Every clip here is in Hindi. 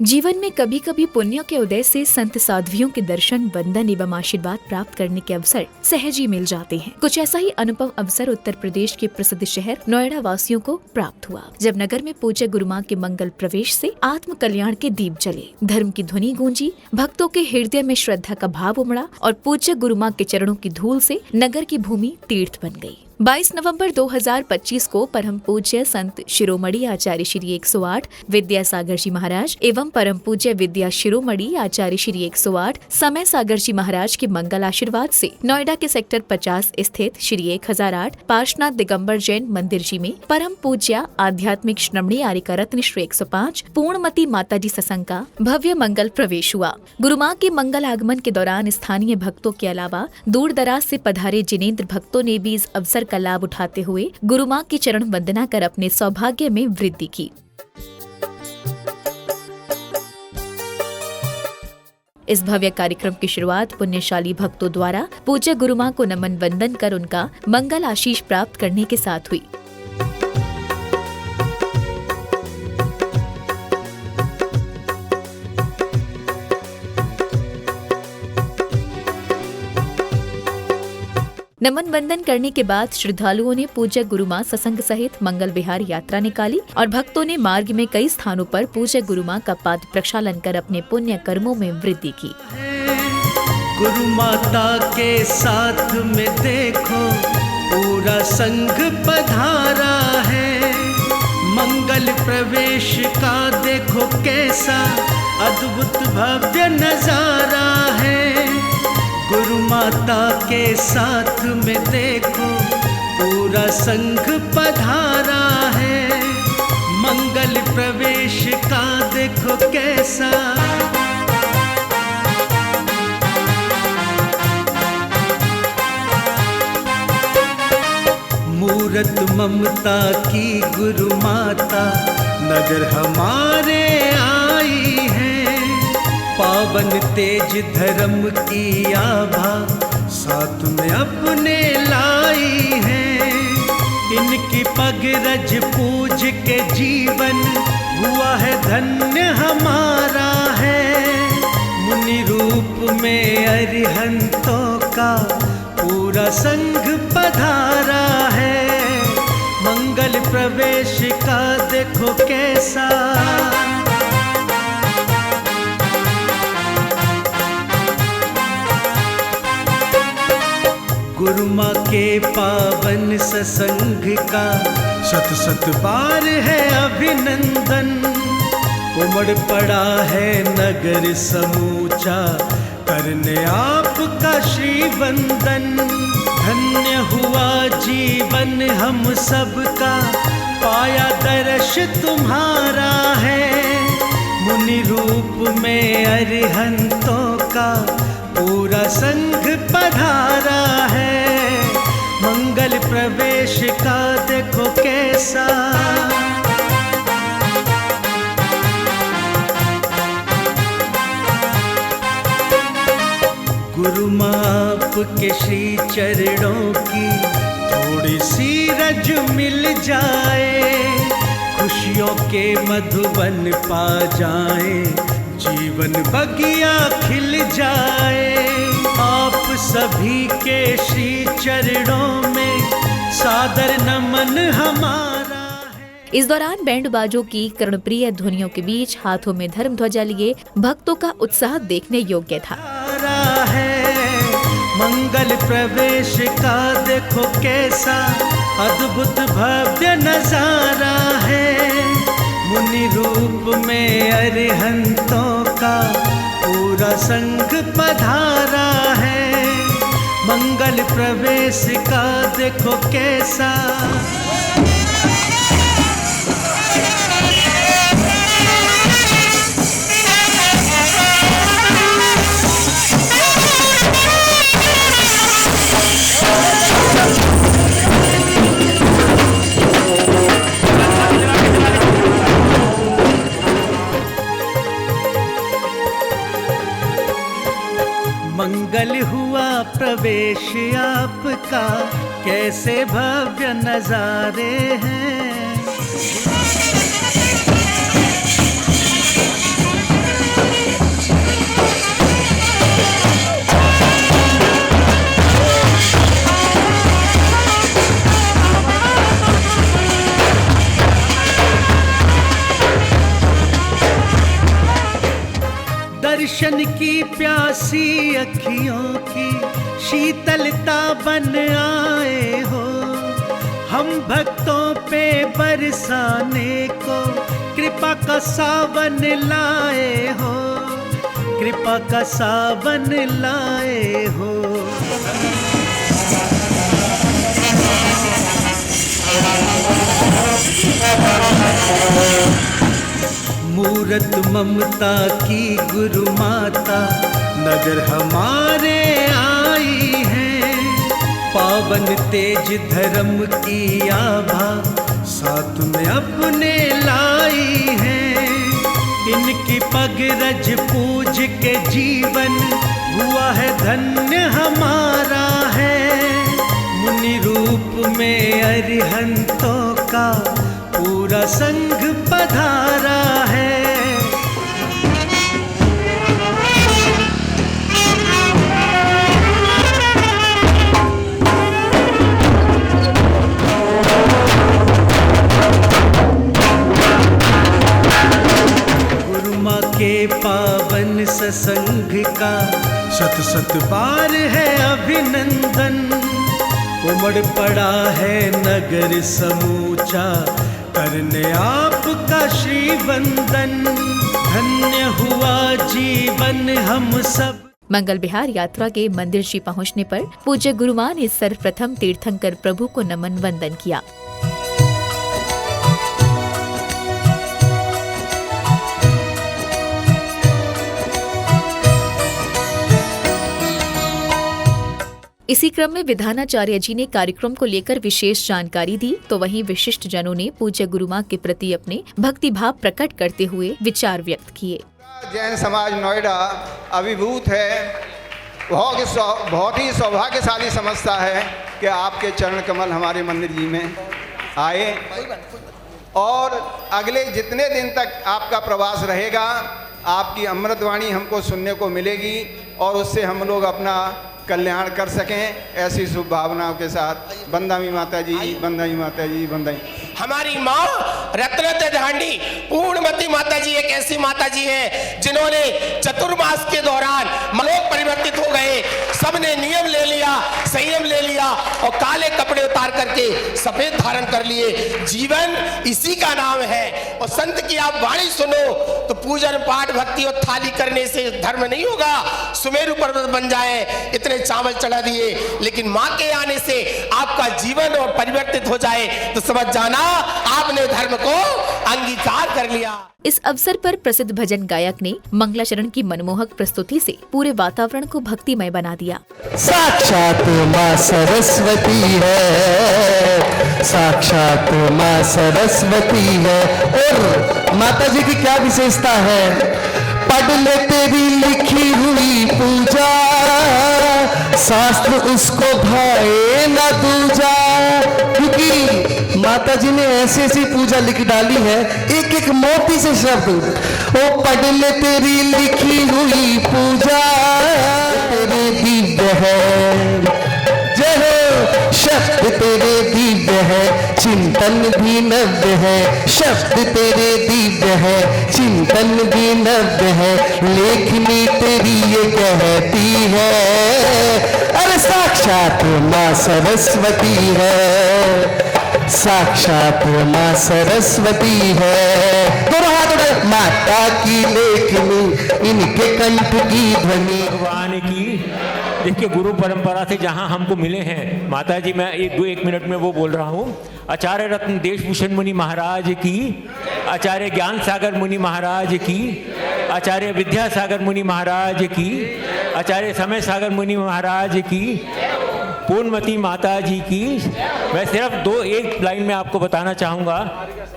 जीवन में कभी कभी पुण्य के उदय से संत साध्वियों के दर्शन, वंदन एवं आशीर्वाद प्राप्त करने के अवसर सहज ही मिल जाते हैं। कुछ ऐसा ही अनुभव अवसर उत्तर प्रदेश के प्रसिद्ध शहर नोएडा वासियों को प्राप्त हुआ, जब नगर में पूज्य गुरु मां के मंगल प्रवेश से आत्म कल्याण के दीप जले, धर्म की ध्वनि गूंजी, भक्तों के हृदय में श्रद्धा का भाव उमड़ा और पूज्य गुरु मां के चरणों की धूल से नगर की भूमि तीर्थ बन गई। 22 नवंबर 2025 को परम पूज्य संत शिरोमणि आचार्य श्री 108 विद्यासागर जी महाराज एवं परम पूज्य विद्या शिरोमणि आचार्य श्री 108 समय सागर जी महाराज के मंगल आशीर्वाद से नोएडा के सेक्टर 50 स्थित श्री 1008 पार्श्वनाथ दिगंबर जैन मंदिर जी में परम पूज्य आध्यात्मिक श्रमणी आर्यका रत्न श्री 105 पूर्णमती माता जी सत्संग का भव्य मंगल प्रवेश हुआ। गुरु मां के मंगल आगमन के दौरान स्थानीय भक्तों के अलावा दूर दराज से पधारे जिनेंद्र भक्तों ने भी इस अवसर का लाभ उठाते हुए गुरु मां की चरण वंदना कर अपने सौभाग्य में वृद्धि की। इस भव्य कार्यक्रम की शुरुआत पुण्यशाली भक्तों द्वारा पूज्य गुरु मां को नमन वंदन कर उनका मंगल आशीष प्राप्त करने के साथ हुई। नमन वंदन करने के बाद श्रद्धालुओं ने पूज्य गुरु मां सत्संग सहित मंगल विहार यात्रा निकाली और भक्तों ने मार्ग में कई स्थानों पर पूज्य गुरु मां का पाद प्रक्षालन कर अपने पुण्य कर्मों में वृद्धि की। गुरु माता के साथ में देखो पूरा संघ पधारा है, मंगल प्रवेश का देखो कैसा अद्भुत भव्य नजारा है। गुरु माता के साथ में देखो पूरा संघ पधारा है, मंगल प्रवेश का देखो कैसा। मूरत ममता की गुरु माता नगर हमारे आई है, पावन तेज धर्म की आभा साथ में अपने लाई है। इनकी पग रज पूज के जीवन हुआ है धन्य हमारा है, मुनि रूप में अरिहंतों का पूरा संघ पधारा है, मंगल प्रवेश का देखो कैसा। गुरु मां के पावन सत्संग का सत सत बार है अभिनंदन, उमड़ पड़ा है नगर समूचा करने आपका श्री वंदन। धन्य हुआ जीवन हम सबका पाया दर्श तुम्हारा है, मुनि रूप में अरिहंतों का पूरा संघ पधारा है, मंगल प्रवेश का देखो कैसा। गुरु माप के श्री चरणों की थोड़ी सी रज मिल जाए, खुशियों के मधुबन पा जाए, जीवन बगिया खिल जाए। आप सभी के श्री चरणों में सादर नमन हमारा है। इस दौरान बैंड बाजों की कर्णप्रिय ध्वनियों के बीच हाथों में धर्म ध्वजा लिए भक्तों का उत्साह देखने योग्य था। मंगल प्रवेश का देखो कैसा अद्भुत भव्य नजारा है, मुनि रूप में अरिहंतों का पूरा संघ पधारा है, मंगल प्रवेश का देखो कैसा। मंगल हुआ प्रवेश आपका, कैसे भव्य नजारे हैं। दर्शन की प्यासी अखियों की शीतलता बन आए हो, हम भक्तों पे बरसाने को कृपा का सावन लाए हो, कृपा का सावन लाए हो। मूरत ममता की गुरु माता नगर हमारे आई है, पावन तेज धर्म की आभा साथ में अपने लाई है। इनकी पग रज पूज के जीवन हुआ है धन्य हमारा है, मुनि रूप में अरिहंतों का पूरा संघ पधारा है। गुरु माँ के पावन सत्संग का सत सत बार है अभिनंदन, उमड़ पड़ा है नगर समूचा करने आपका श्री वंदन, धन्य हुआ जीवन हम सब। मंगल विहार यात्रा के मंदिर श्री पहुंचने पर पूज्य गुरुमां ने सर्वप्रथम तीर्थंकर प्रभु को नमन वंदन किया। इसी क्रम में विधानाचार्य जी ने कार्यक्रम को लेकर विशेष जानकारी दी, तो वहीं विशिष्ट जनों ने पूज्य गुरुमां के प्रति अपने भक्ति भाव प्रकट करते हुए विचार व्यक्त किए। जैन समाज नोएडा अभिभूत है, बहुत ही सौभाग्यशाली समझता है कि आपके चरण कमल हमारे मंदिर जी में आए, और अगले जितने दिन तक आपका प्रवास रहेगा आपकी अमृतवाणी हमको सुनने को मिलेगी और उससे हम लोग अपना कल्याण कर सकें, ऐसी शुभ भावनाओं के साथ बंदामी माता जी, बंदामी माता जी, बंदाई। हमारी माँ रत्नत ढांडी पूर्णमती माता जी एक ऐसी माता जी है जिन्होंने चतुर्मास के दौरान लोग परिवर्तित हो गए, सबने नियम ले लिया, संयम ले लिया और काले कपड़े उतार करके सफेद धारण कर लिए। जीवन इसी का नाम है। और संत की आप वाणी सुनो तो पूजन पाठ भक्ति और थाली करने से धर्म नहीं होगा, सुमेरु पर्वत बन जाए, इतने चावल चढ़ा दिए, लेकिन माँ के आने से आपका जीवन और परिवर्तित हो जाए तो समझ जाना आपने धर्म को अंगीकार कर लिया। इस अवसर पर प्रसिद्ध भजन गायक ने मंगलाचरण की मनमोहक प्रस्तुति से पूरे वातावरण को भक्तिमय बना दिया। साक्षात माँ सरस्वती है, साक्षात माँ सरस्वती है। और माता जी की क्या विशेषता है? पढ़ ले तेरी लिखी हुई पूजा, शास्त्र उसको भाए न दूजा। क्योंकि माता जी ने ऐसी ऐसी पूजा लिख डाली है, एक एक मोती से शब्द। ओ पढ़ ले तेरी लिखी हुई पूजा, तेरे दिव्य है जय हो, शब्द तेरे दिव्य है, चिंतन भी नव्य है। शब्द तेरे दिव्य है, चिंतन भी नव्य है, लेखनी तेरी ये कहती है, अरे साक्षात माँ सरस्वती है, साक्षात माँ सरस्वती है। दोनों हाथ उठाए, माता की लेखनी इनके कंठ की ध्वनि। भगवान की देखिए गुरु परंपरा से जहाँ हमको मिले हैं माता जी, मैं एक मिनट में वो बोल रहा हूँ। आचार्य रत्न देशभूषण मुनि महाराज की, आचार्य ज्ञान सागर मुनि महाराज की, आचार्य विद्यासागर मुनि महाराज की, आचार्य समय सागर मुनि महाराज की, पूर्णमती माता जी की। मैं सिर्फ एक लाइन में आपको बताना चाहूँगा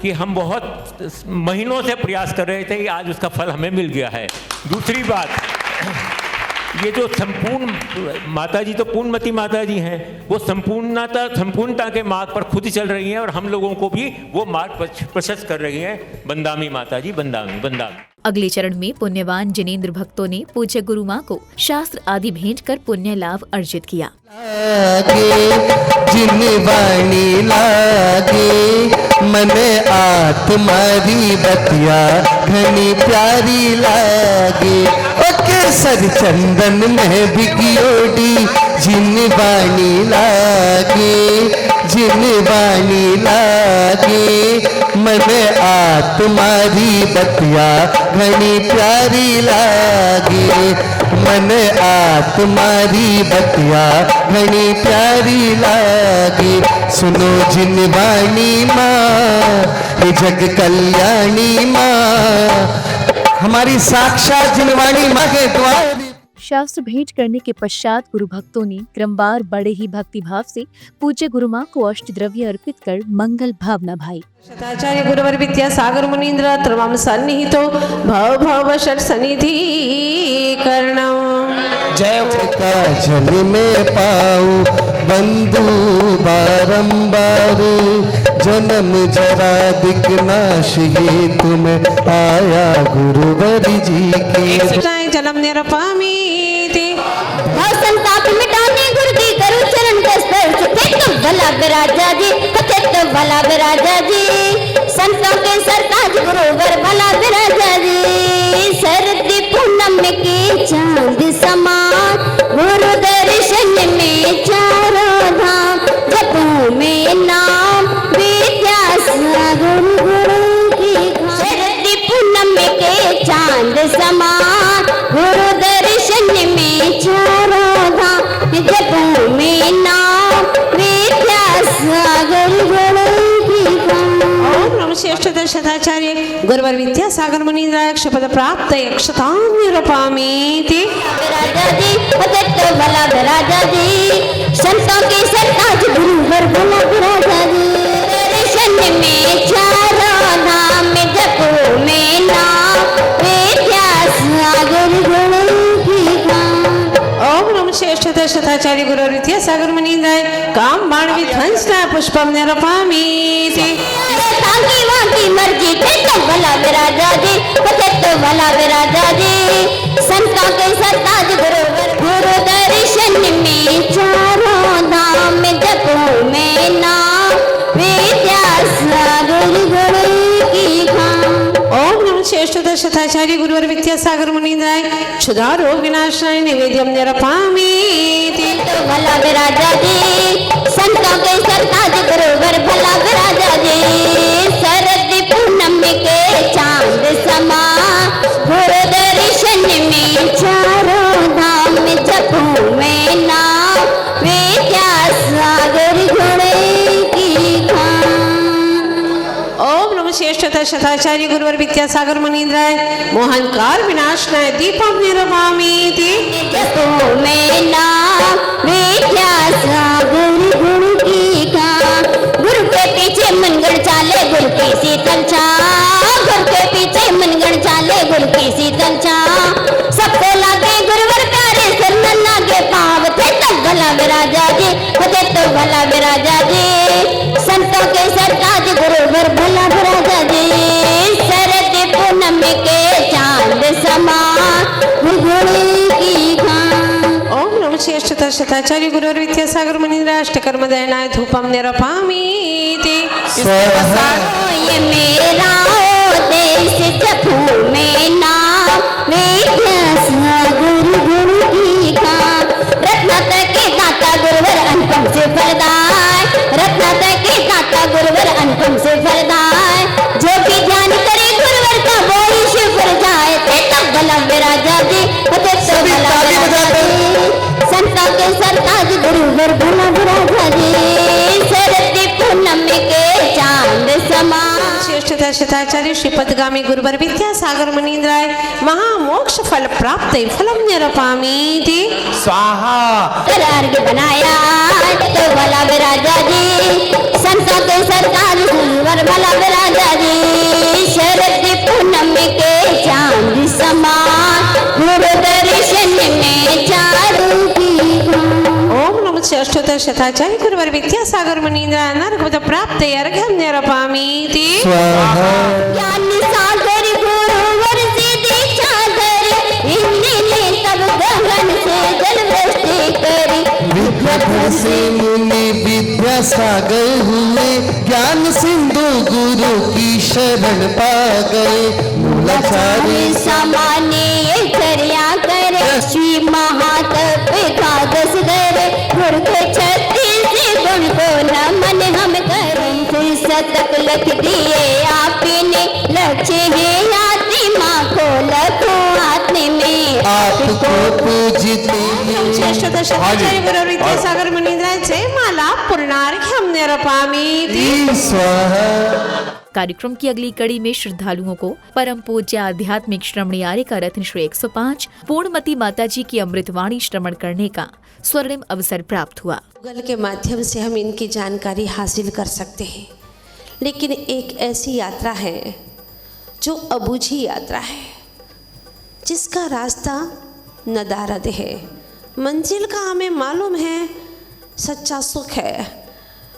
कि हम बहुत महीनों से प्रयास कर रहे थे, आज उसका फल हमें मिल गया है। दूसरी बात, ये जो संपूर्ण माता जी तो पूर्णमती माता जी हैं, वो संपूर्णता के मार्ग पर खुद चल रही हैं और हम लोगों को भी वो मार्ग प्रशस्त कर रही हैं। बंदामी माता जी, बंदामी बंदामी। अगले चरण में पुण्यवान जिनेंद्र भक्तों ने पूज्य गुरु माँ को शास्त्र आदि भेंट कर पुण्य लाभ अर्जित किया। जिन वाणी लागे मन आत्मारी बतिया घनी प्यारी लागे, ओ केसर चंदन में बिगियोड़ी जिन वाणी लागे, जिन वाणी लागे मन आत्मारी बतिया घनी प्यारी लागे, मन आत्मारी बतिया घनी प्यारी लागे। सुनो जिन वाणी माँ ये जग कल्याणी माँ, हमारी साक्षात जिनवाणी माँ के द्वार। शास्त्र भेंट करने के पश्चात गुरु भक्तों ने क्रमवार बड़े ही भक्ति भाव से पूज्य गुरु माँ को अष्टद्रव्य अर्पित कर मंगल भावना भाई। शताचार्य गुरुवर विद्यासागर मुनीन्द्र त्वं सन्निहितो भव भव षट् सन्निधि करणम्। जय हो। का जल में पाऊं बंधु बारंबार, जन्म जरा दिक्नाश ये तुम आया गुरुवर जी के। जलम निरपामी भाव संताप मिटाने गुरु की करूं चरण का स्पर्श, थे तो भला विराजा जी, थे तो भला विराजा जी, संतों के सरताज गुरुवर भला विराजा जी। शरद पूनम के चांद समान गुरु दर्शन में चारों धाम, जपू में नाम विद्यासागर गुरु की। शरद पूनम के चांद समान गुरु दर्शन में चारों धाम, जपू में नाम विद्यासागर गुरु की। ओम नमः श्रेष्ठ शताचार्य गुरुवर विद्यासागर मुनीन्द्र क्षपद प्राप्त यक्षतां निरपामीति। राजा जी तो भला राजा जी, संतों के सरताज गुरुवर भला राजा जी। दर्शन में चारों धाम, जपू में नाम विद्यासागर गुरु की। ओम नमः श्रेष्ठ शताचार्य गुरुवर विद्यासागर मुनीन्द्र काम बाण विध्वंस पुष्पम निरपामीति। ताकि वाकी मर्जी थे तो भला विराजा जी, थे तो भला विराजा जी। संतों के सरताज गुरुवर गुरु दर्शन में चारों धाम, जपू में नाम विद्यासागर गुरु की। ओम नमः श्रेष्ठ शताचार्य गुरुवर विद्यासागर मुनीन्द्र क्षुधा रोग विनाशाय निवेद्यम निरपामीति। तो भला विराजा जी, संतों के सरताज गुरुवर भला विराजा जी। शरद पूनम के चांद समान गुरु दर्शन में चारों धाम, जपू में नाम विद्यासागर गुरु की। ओम नमः श्रेष्ठ शताचार्य गुरुवर विद्यासागर मुनीन्द्र मोहनकार विनाशनाय दीपम निरपामीति। जपू में नाम विद्यासागर गुरु की। गुरु के पीछे मनगढ़ चाले गुरु की शीतल छाँव, गुरु के पीछे मनगढ़ चाले गुरु की शीतल छाँव। सबको लागे गुरुवर प्यारे सिर न लागे पाँव, थे तो भला विराजा जी, थे तो भला विराजा जी। संतों के सरताज गुरुवर भला विराजा जी। शरद पूनम के चांद समान गुरु की। ओम नमः श्रेष्ठ शताचार्य गुरुवर विद्यासागर मुनीन्द्र अष्टकर्मदयनाय धूपम निरपामीति। ये मेरा देश जपू में नाम विद्यासागर गुरु की। रत्नाकर के दाता गुरुवर अनुपम से फलदाय, रत्नाकर के दाता गुरुवर अनुपम से फलदाय। जो भी ध्यान करे गुरुवर का वो ही शिव पर जाए, थे तो भला विराजा जी, थे तो भला विराजा जी। संतों के सरताज गुरुवर भला विराजा जी। शरद पूनम के चांद समान। श्रेष्ठ शताचार्य श्रीपदगामी गुरुवर विद्यासागर मुनीन्द्र महामोक्ष फल प्राप्त फलम निरपामीति। स्वाहा। अर्घ्य बनाया तो भला विराजा जी। संतों के सरताज गुरुवर भला विराजा जी। शरद पूनम के चांद समान गुरु दर्शन में चारों की। ओम नमः श्रेष्ठ शताचार्य गुरुवर विद्यासागर मुनीन्द्र नरक प्राप्त अर्घ्यम निरपामीति। ज्ञान सागर गुरुवर सिद्ध से जल वृष्टि करी। विद्याधर से मुनि विद्यासागर हुए, ज्ञान सिंधु गुरु की शरण पा गए। मूलाचारी सामान्य चर्या करे, श्री महातप एकादश धरे। गुरु के 36 गुण को नमन हम करें। फिर शतक लिख दिए आपने, लक्ष्य है आत्मा को लखो आत्म में आपको पूजते श्रेष्ठ दशाचार्य गुरु विद्यासागर मुनींद्राय जय माला पूर्णार्घ्यम निरपामि। स्वाहा। कार्यक्रम की अगली कड़ी में श्रद्धालुओं को परम पूज्य आध्यात्मिक श्रमणी आर्य का रत्न श्री 105 पूर्णमती माताजी की अमृतवाणी श्रवण करने का स्वर्णिम अवसर प्राप्त हुआ। गूगल के माध्यम से हम इनकी जानकारी हासिल कर सकते हैं, लेकिन एक ऐसी यात्रा है जो अबूझी यात्रा है, जिसका रास्ता नदारद है। मंजिल का हमें मालूम है, सच्चा सुख है,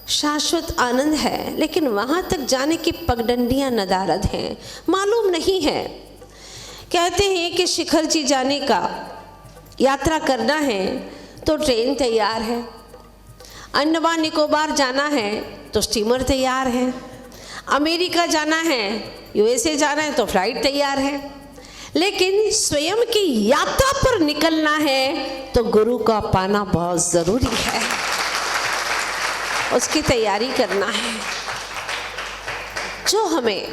शाश्वत आनंद है, लेकिन वहाँ तक जाने की पगडंडियाँ नदारद हैं, मालूम नहीं है। कहते हैं कि शिखर जी जाने का यात्रा करना है तो ट्रेन तैयार है, अंडमान निकोबार जाना है तो स्टीमर तैयार है, अमेरिका जाना है, यूएसए जाना है तो फ्लाइट तैयार है, लेकिन स्वयं की यात्रा पर निकलना है तो गुरु का पाना बहुत ज़रूरी है, उसकी तैयारी करना है, जो हमें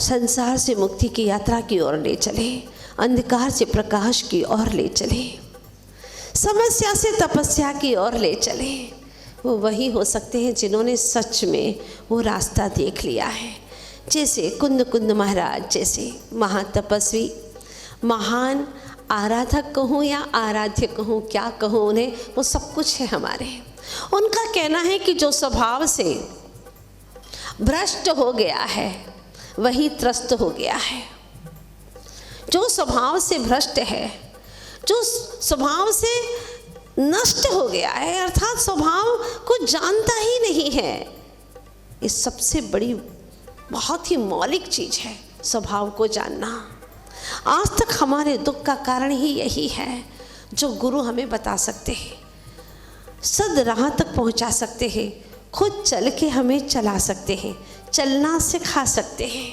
संसार से मुक्ति की यात्रा की ओर ले चले, अंधकार से प्रकाश की ओर ले चले, समस्या से तपस्या की ओर ले चले। वो वही हो सकते हैं जिन्होंने सच में वो रास्ता देख लिया है। जैसे कुंद कुंद महाराज जैसे महातपस्वी, महान आराधक कहूँ या आराध्य कहूँ, क्या कहूँ उन्हें, वो सब कुछ है हमारे। उनका कहना है कि जो स्वभाव से भ्रष्ट हो गया है वही त्रस्त हो गया है। जो स्वभाव से भ्रष्ट है, जो स्वभाव से नष्ट हो गया है, अर्थात स्वभाव को जानता ही नहीं है, ये सबसे बड़ी बहुत ही मौलिक चीज़ है, स्वभाव को जानना। आज तक हमारे दुख का कारण ही यही है, जो गुरु हमें बता सकते हैं, सद राह तक पहुंचा सकते हैं, खुद चल के हमें चला सकते हैं, चलना सिखा सकते हैं।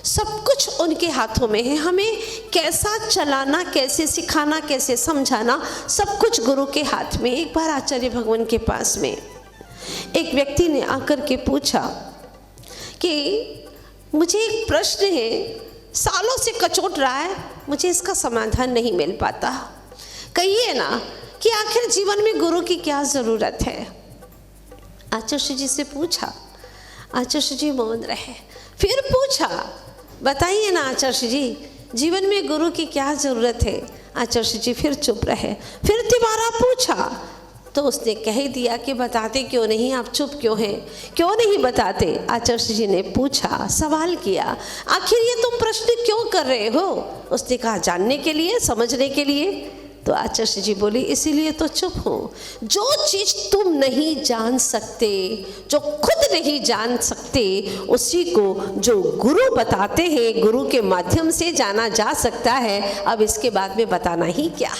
सब कुछ उनके हाथों में है, हमें कैसा चलाना, कैसे सिखाना, कैसे समझाना, सब कुछ गुरु के हाथ में। एक बार आचार्य भगवान के पास में एक व्यक्ति ने आकर के पूछा कि मुझे एक प्रश्न है, सालों से कचोट रहा है, मुझे इसका समाधान नहीं मिल पाता, कहिए ना कि आखिर जीवन में गुरु की क्या ज़रूरत है। आचार्य जी से पूछा, आचार्य जी मौन रहे। फिर पूछा, बताइए ना आचार्य जी, जीवन में गुरु की क्या ज़रूरत है। आचार्य जी फिर चुप रहे। फिर दोबारा पूछा तो उसने कह दिया कि बताते क्यों नहीं, आप चुप क्यों हैं, क्यों नहीं बताते। आचार्य जी ने पूछा, सवाल किया, आखिर ये तुम प्रश्न क्यों कर रहे हो। उसने कहा, जानने के लिए, समझने के लिए। तो आचार्य जी बोली, इसीलिए तो चुप हूँ। जो चीज़ तुम नहीं जान सकते, जो खुद नहीं जान सकते, उसी को जो गुरु बताते हैं, गुरु के माध्यम से जाना जा सकता है। अब इसके बाद में बताना ही क्या।